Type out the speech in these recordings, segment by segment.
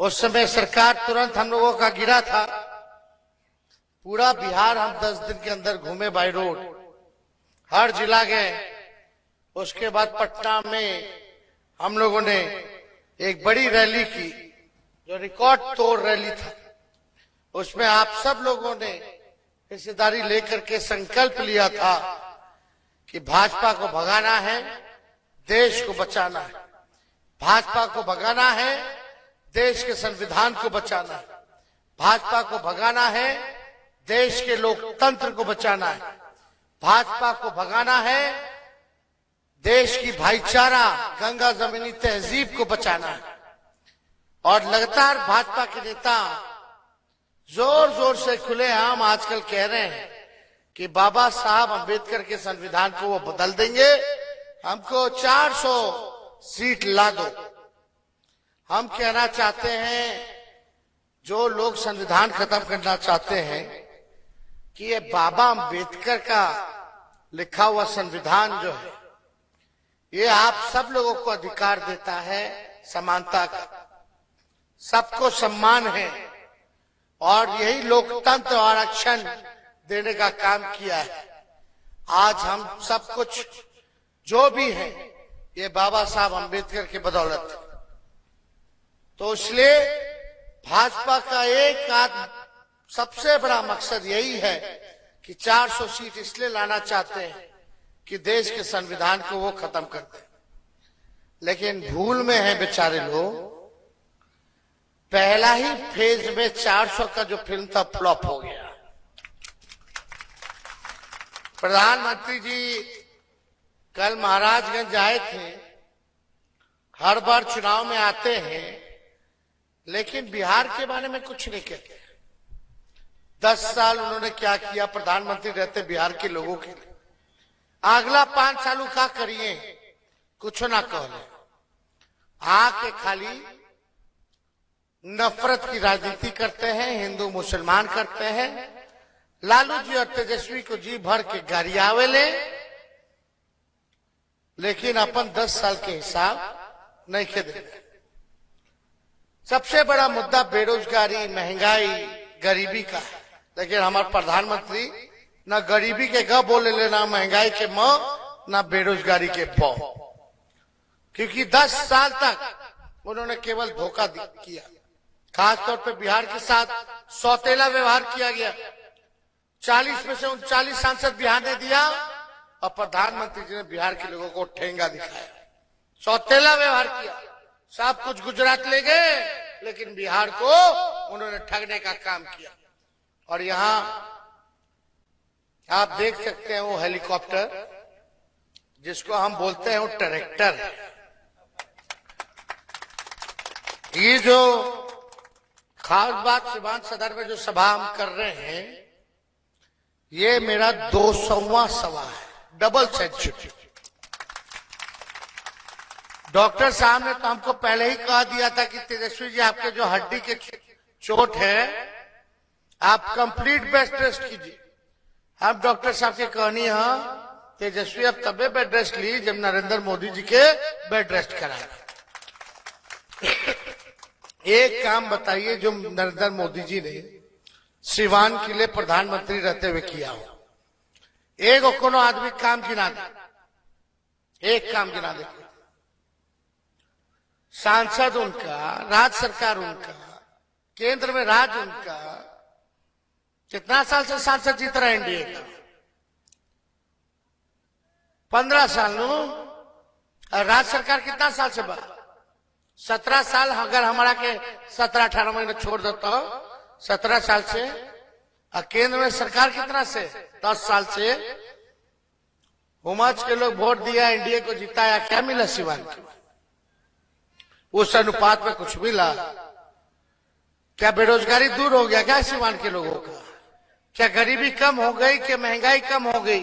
उस समय सरकार तुरंत हम लोगों का गिरा था। पूरा बिहार हम 10 दिन के अंदर घूमे बाई रोड, हर जिला गए। उसके बाद पटना में हम लोगों ने एक बड़ी रैली की जो रिकॉर्ड तोड़ रैली था। उसमें आप सब लोगों ने हिस्सेदारी लेकर के संकल्प लिया था कि भाजपा को भगाना है, देश को बचाना है। भाजपा को भगाना है, देश के संविधान को बचाना है। भाजपा को भगाना है, देश के लोकतंत्र को बचाना है। भाजपा को भगाना है, देश की भाईचारा गंगा जमीनी तहजीब को बचाना है। और लगातार भाजपा के नेता जोर जोर से खुलेआम आजकल कह रहे हैं कि बाबा साहब अंबेडकर के संविधान को वो बदल देंगे, हमको 400 सीट ला दो। हम कहना चाहते हैं, जो लोग संविधान खत्म करना चाहते हैं, कि ये बाबा अंबेडकर का लिखा हुआ संविधान जो है, ये आप सब लोगों को अधिकार देता है समानता का, सबको सम्मान है, और यही लोकतंत्र और आरक्षण देने का काम किया है। आज हम सब कुछ जो भी है ये बाबा साहब अंबेडकर की बदौलत। तो इसलिए भाजपा का एक सबसे बड़ा मकसद यही है कि 400 सीट इसलिए लाना चाहते हैं कि देश के संविधान को वो खत्म कर दे। लेकिन भूल में है बेचारे लोग, पहला ही फेज में 400 का जो फिल्म था फ्लॉप हो गया। प्रधानमंत्री जी कल महाराजगंज आए थे। हर बार चुनाव में आते हैं, लेकिन बिहार के बारे में कुछ नहीं कहते। 10 साल उन्होंने क्या किया प्रधानमंत्री रहते बिहार के लोगों के लिए। अगला 5 साल का करिए, कुछ ना कहले, आके खाली नफरत की राजनीति करते हैं, हिंदू मुसलमान करते हैं। लालू जी और तेजस्वी को जी भर के गरियावेले, लेकिन अपन 10 साल के हिसाब नहीं के दे। सबसे बड़ा मुद्दा बेरोजगारी, महंगाई, गरीबी का है। लेकिन हमारे प्रधानमंत्री न गरीबी के ग बोले ले, ना महंगाई के म, ना बेरोजगारी के ब। क्योंकि 10 साल तक उन्होंने केवल धोखा किया। खासतौर पे बिहार के साथ सौतेला व्यवहार किया गया। 40 में से 39 सांसद बिहार ने दिया, और प्रधानमंत्री जी ने बिहार के लोगों को ठेंगा दिखाया, सौतेला व्यवहार किया। सब कुछ गुजरात ले गए, लेकिन बिहार को उन्होंने ठगने का काम किया। और यहां आप देख सकते हैं वो हेलीकॉप्टर, जिसको हम बोलते हैं वो ट्रैक्टर है। ये जो खास बात सिवान सदर में जो सभा हम कर रहे हैं, ये मेरा 200वां सभा है, डबल सेंचुरी। डॉक्टर साहब ने तो हमको पहले ही कहा दिया था कि तेजस्वी जी आपके जो हड्डी के चोट है, आप कंप्लीट बेड रेस्ट कीजिए। हम डॉक्टर साहब की कहनी है, तेजस्वी अब तबे बेड रेस्ट ली जब नरेंद्र मोदी जी के बेड रेस्ट कराए। एक काम बताइए जो नरेंद्र मोदी जी ने सिवान के लिए प्रधानमंत्री रहते हुए किया हो। एक कोनो आदमी काम गिना दे, एक काम गिना दे। सांसद उनका, राज्य सरकार उनका, केंद्र में राज उनका। कितना साल से सांसद जीत रहा है एनडीए का? 15 साल नो। और राज्य सरकार कितना साल से बा? 17 साल। अगर हमारा के 17-18 महीने छोड़ देता हो, 17 साल से। और केंद्र में सरकार कितना से? 10 साल से। उमच के लोग वोट दिया, एनडीए को जिताया, क्या मिला सिवान को? उस अनुपात में कुछ मिला क्या? बेरोजगारी दूर हो गया क्या सिवान के लोगों का? क्या गरीबी कम हो गई? क्या महंगाई कम हो गई?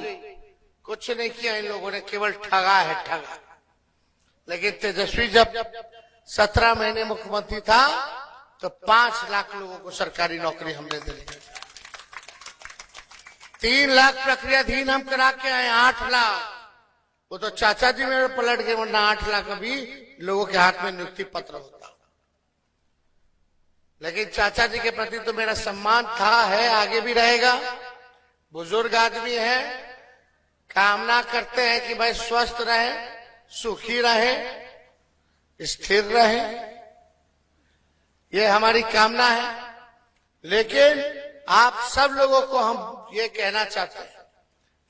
कुछ नहीं किया इन लोगों ने, केवल ठगा है, ठगा। लेकिन तेजस्वी जब 17 महीने मुख्यमंत्री था तो 5 लाख लोगों को सरकारी नौकरी हमने दे दी। 3 लाख प्रक्रियाधीन हम करा के आए, 8 लाख। वो तो चाचा जी मेरे पलट गए, वरना 8 लाख अभी लोगों के हाथ में नियुक्ति पत्र होता। लेकिन चाचा जी के प्रति तो मेरा सम्मान था, है, आगे भी रहेगा। बुजुर्ग आदमी है, कामना करते हैं कि भाई स्वस्थ रहे, सुखी रहे, स्थिर रहे, ये हमारी कामना है। लेकिन आप सब लोगों को हम ये कहना चाहते हैं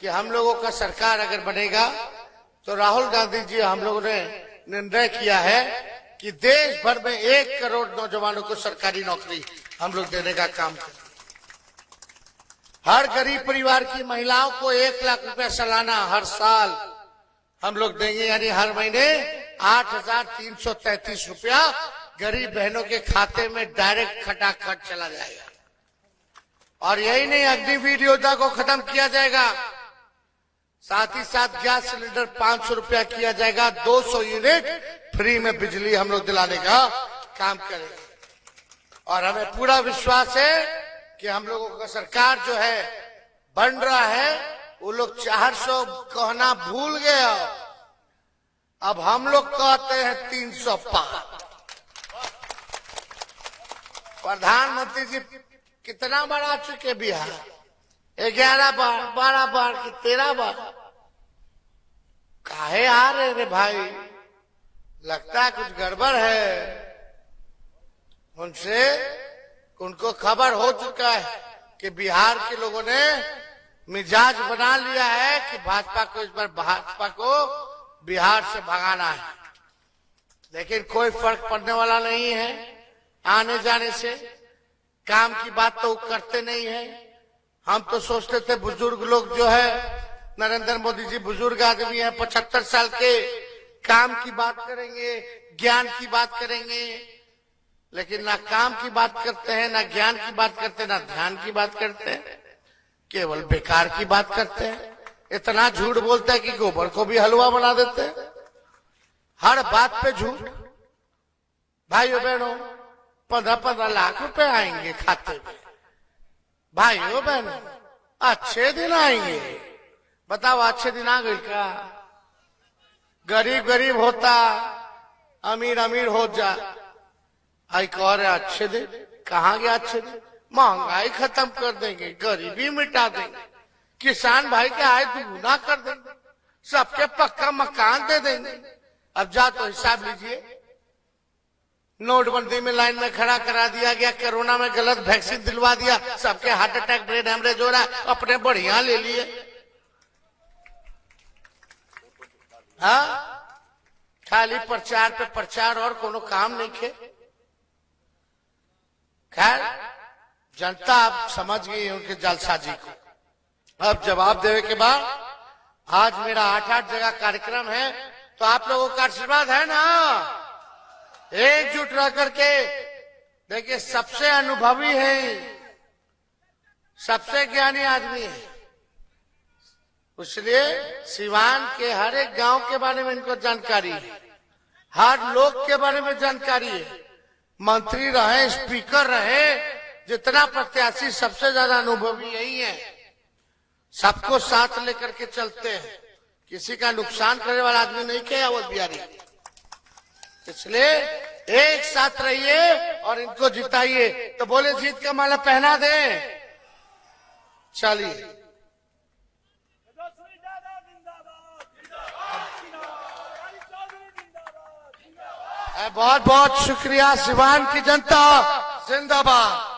कि हम लोगों का सरकार अगर बनेगा तो राहुल गांधी जी, हम लोगों ने निर्णय किया है कि देश भर में 1 करोड़ नौजवानों को सरकारी नौकरी हम लोग देने का काम करें। हर गरीब परिवार की महिलाओं को 1 लाख रुपया सालाना हर साल हम लोग देंगे, यानी हर महीने 8,333 रुपया गरीब बहनों के खाते में डायरेक्ट खटाखट चला जाएगा। और यही नहीं, अग्निवीर योजना को खत्म किया जाएगा, साथ ही साथ गैस सिलेंडर 500 रुपया किया जाएगा, 200 यूनिट फ्री में बिजली हम लोग दिलाने का काम करेंगे। और हमें पूरा विश्वास है कि हम लोगों का सरकार जो है बन रहा है, वो लोग 400 कहना भूल गए, अब हम लोग कहते हैं 300 पार। प्रधानमंत्री जी कितना बार आ चुके बिहार, 11 बार, 12 बार कि 13 बार। काहे आ रहे रे भाई, लगता है कुछ गड़बड़ है। उनको खबर हो चुका है कि बिहार के लोगों ने मिजाज बना लिया है कि भाजपा को इस बार बिहार से भगाना है। लेकिन कोई फर्क पड़ने वाला नहीं है आने जाने से। काम की बात तो करते नहीं है। हम तो सोचते थे बुजुर्ग लोग जो है, नरेंद्र मोदी जी बुजुर्ग आदमी है, 75 साल के, काम की बात करेंगे, ज्ञान की बात करेंगे। लेकिन ना काम की बात करते हैं, ना ज्ञान की बात करते हैं, ना ध्यान की बात करते हैं, केवल बेकार की बात करते हैं। इतना झूठ बोलते हैं कि गोबर को भी हलवा बना देते हैं। हर बात पे झूठ। भाइयों बहनों, 15-15 लाख रुपए आएंगे खाते में। भाइयों बहनों, अच्छे दिन आएंगे। बताओ, अच्छे दिन आ गए क्या? गरीब गरीब होता, अमीर अमीर हो जा। आई कह रहे अच्छे दिन, कहाँ गया अच्छे दिन? महंगाई खत्म कर देंगे, गरीबी मिटा देंगे, किसान भाई के आय दुगुना कर देंगे, सबके पक्का मकान दे देंगे। अब जा तो हिसाब लीजिए, नोटबंदी में लाइन में खड़ा करा दिया गया, कोरोना में गलत वैक्सीन दिलवा दिया, सबके हार्ट अटैक, ब्रेन हेमरेज हो रहा है, अपने बढ़िया ले लिए। हाँ, खाली प्रचार पे प्रचार और कोनो काम नहीं खे। खैर, जनता अब समझ गई है उनके जालसाजी को। अब जवाब देने के बाद आज मेरा 8-8 जगह कार्यक्रम है, तो आप लोगों का आशीर्वाद है ना? एकजुट रह करके देखिए, सबसे अनुभवी है, सबसे ज्ञानी आदमी है, इसलिए सिवान के हर एक गांव के बारे में इनको जानकारी है, हर लोग के बारे में जानकारी है। मंत्री रहे, स्पीकर रहे, जितना प्रत्याशी, सबसे ज्यादा अनुभवी यही है। सबको साथ लेकर के चलते हैं, किसी का नुकसान करने वाला आदमी नहीं किया वो बिहारी। इसलिए एक साथ रहिए और इनको जिताइए। तो बोले जीत का माला पहना दे। चलिए, बहुत बहुत शुक्रिया। सिवान की जनता जिंदाबाद।